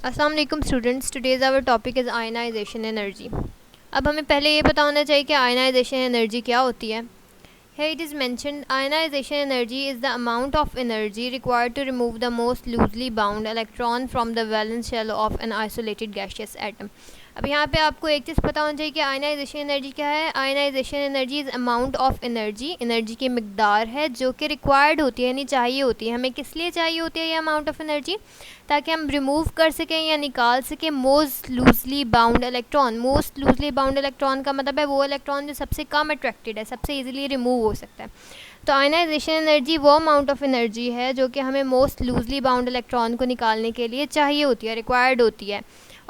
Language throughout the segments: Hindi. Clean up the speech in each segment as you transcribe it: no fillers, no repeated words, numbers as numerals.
अस्सलाम वालेकुम students, today's our topic is ionization energy. अब हमें पहले ये पता होना चाहिए कि आयनाइजेशन एनर्जी क्या होती है। Here it is mentioned ionization energy is the amount of energy required to remove the most loosely bound electron from the valence shell of an isolated gaseous atom। अब यहाँ पे आपको एक चीज़ पता होना चाहिए कि आयनाइजेशन एनर्जी क्या है। Ionization energy is amount of energy की मकदार है जो कि रिक्वायर्ड होती है, यानी चाहिए होती है। हमें किस लिए चाहिए होती है ये अमाउंट ऑफ एनर्जी? ताकि हम रिमूव कर सकें या निकाल सकें most loosely bound electron. Most loosely bound electron का मतलब है वो इलेक्ट्रॉन जो सबसे कम अट्रैक्टेड है, सबसे इजीली रिमूव हो सकता है। तो आयनाइजेशन एनर्जी वो अमाउंट ऑफ एनर्जी है जो कि हमें मोस्ट लूजली बाउंड इलेक्ट्रॉन को निकालने के लिए चाहिए होती है, रिक्वायर्ड होती है।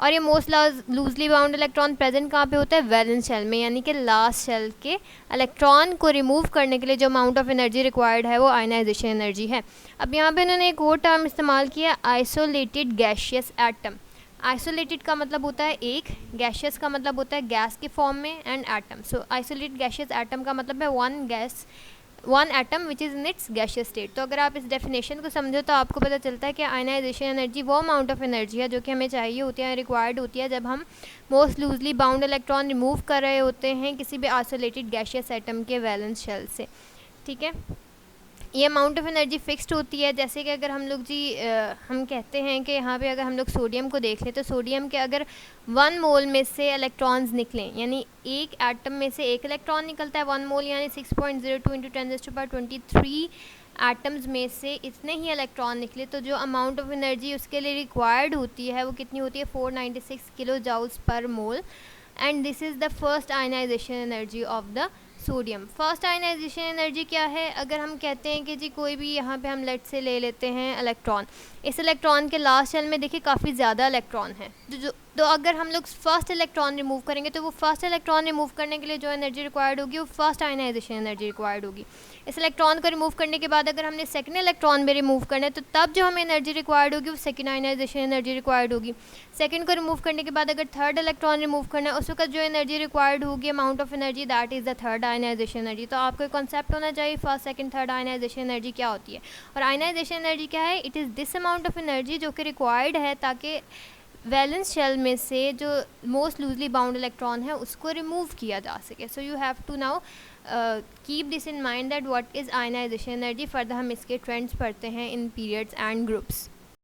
और ये most loosely bound electron present कहाँ पे होता है? वैलेंस शेल में, यानी कि लास्ट शेल के इलेक्ट्रॉन को रिमूव करने के लिए जो अमाउंट ऑफ एनर्जी रिक्वायर्ड है वो आयनाइजेशन एनर्जी है। अब यहाँ पे इन्होंने एक और टर्म इस्तेमाल किया, आइसोलेटेड गैशियस एटम। आइसोलेटेड का मतलब होता है एक, गैशियस का मतलब होता है गैस के फॉर्म में, and atom. So isolated gaseous atom का मतलब है one atom which is in its gaseous state. तो अगर आप इस डेफिनेशन को समझो तो आपको पता चलता है कि आयनाइजेशन एनर्जी वो अमाउंट ऑफ एनर्जी है जो कि हमें चाहिए होती है, रिक्वायर्ड होती है जब हम most loosely bound electron remove कर रहे होते हैं किसी भी आइसोलेटेड गैशियस एटम के वैलेंस शेल से। ठीक है, ये अमाउंट ऑफ एनर्जी फिक्स्ड होती है। जैसे कि अगर हम लोग हम कहते हैं कि यहाँ पे अगर हम लोग सोडियम को देख लें तो सोडियम के अगर 1 मोल में से इलेक्ट्रॉन्स निकलें, यानी एक एटम में से एक इलेक्ट्रॉन निकलता है 1 मोल, यानी 6.02 × 10⁻23 एटम्स में से इतने ही इलेक्ट्रॉन निकले, तो जो अमाउंट ऑफ एनर्जी उसके लिए रिक्वायर्ड होती है वो कितनी होती है? 496 kilo joules per mole. And this is the first ionization energy of the sodium. First ionization energy क्या है? अगर हम कहते हैं कि जी कोई भी यहाँ पे हम लेट से ले लेते हैं इलेक्ट्रॉन, इस इलेक्ट्रॉन के लास्ट शेल में देखिए काफ़ी ज़्यादा इलेक्ट्रॉन है, तो अगर हम लोग फर्स्ट इलेक्ट्रॉन रिमूव करेंगे तो वो फर्स्ट इलेक्ट्रॉन रिमूव करने के लिए जो एनर्जी रिक्वायर्ड होगी वो फर्स्ट आयनाइजेशन एनर्जी रिक्वायर्ड होगी। इस इलेक्ट्रॉन को रिमूव करने के बाद अगर हमने सेकंड इलेक्ट्रॉन भी रिमूव करना है तो तब जो हमें एनर्जी रिक्वायर्ड होगी वो सेकंड आयनाइजेशन एनर्जी रिक्वायर्ड होगी। सेकंड को रिमूव करने के बाद अगर थर्ड इलेक्ट्रॉन रिमूव करना है उस वक्त जो एनर्जी रिक्वायर्ड होगी amount of energy, that is the third ionization energy. तो आपको एक कॉन्सेप्ट होना चाहिए first second third ionization energy क्या होती है। और आयनाइजेशन एनर्जी क्या है? It is this amount of energy जो कि रिक्वायर्ड है ताकि वैलेंस शेल में से जो मोस्ट लूजली बाउंड इलेक्ट्रॉन है उसको रिमूव किया जा सके। So you have to now keep this in mind that what is ionization energy. Further हम इसके ट्रेंड्स पढ़ते हैं इन पीरियड्स एंड ग्रुप्स।